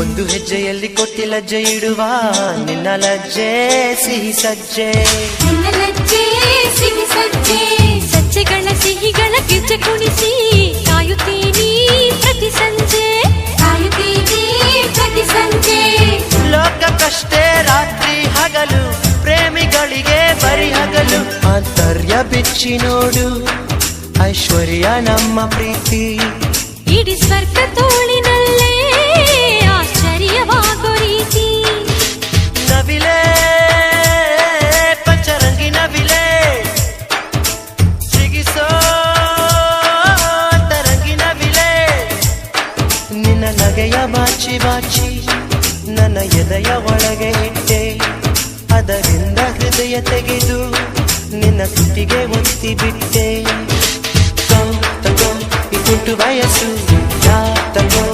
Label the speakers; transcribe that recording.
Speaker 1: ಒಂದು ಹೆಜ್ಜೆಯಲ್ಲಿ ಕೊಟ್ಟಿ ಲಜ್ಜೆ ಇಡುವ ನಿನ್ನ ಲಜ್ಜೆ ಸಿಹಿ ಸಜ್ಜೆ,
Speaker 2: ನಿನ್ನ ಲಜ್ಜೆ ಸಿಹಿ ಸಜ್ಜೆ, ಸಜ್ಜೆಗಳ ಸಿಹಿಗಳ ಗೆಜ್ಜೆ ಕುಣಿಸಿ ಕಾಯುತ್ತೀನಿ ಪ್ರತಿ ಸಂಜೆ, ಕಾಯುತ್ತೀನಿ ಪ್ರತಿ ಸಂಜೆ.
Speaker 1: ಲೋಕಕ್ಕಷ್ಟೇ ರಾತ್ರಿ ಹಗಲು, ಪ್ರೇಮಿಗಳಿಗೆ ಬರಿ ಹಗಲು. ಆಂತರ್ಯ ಬಿಚ್ಚಿ ನೋಡು ಐಶ್ವರ್ಯ ನಮ್ಮ ಪ್ರೀತಿ,
Speaker 2: ಇಡೀ ಸ್ವರ್ಗ ತೋಳಿನಲ್ಲೇ ಆಶ್ಚರ್ಯವಾಗೋ ರೀತಿ.
Speaker 1: ನವಿಲೆ ಪಂಚರಂಗಿ ನವಿಲೆ ಸಿಗಿಸೋ ತರಂಗಿ ನವಿಲೆ, ನಿನ್ನ ನಗೆಯ ಬಾಚಿ ಬಾಚಿ ನನ್ನ ಎದೆಯ ಒಳಗೆ ಇಟ್ಟೆ, ಅದರಿಂದ ಹೃದಯ ತೆಗೆದು ನಿನ್ನ ತುಟಿಗೆ ಒತ್ತಿ ಬಿಟ್ಟೆ. ತಗೋ ಈ ಕುಂಟು ವಯಸ್ಸು, ತಗೋ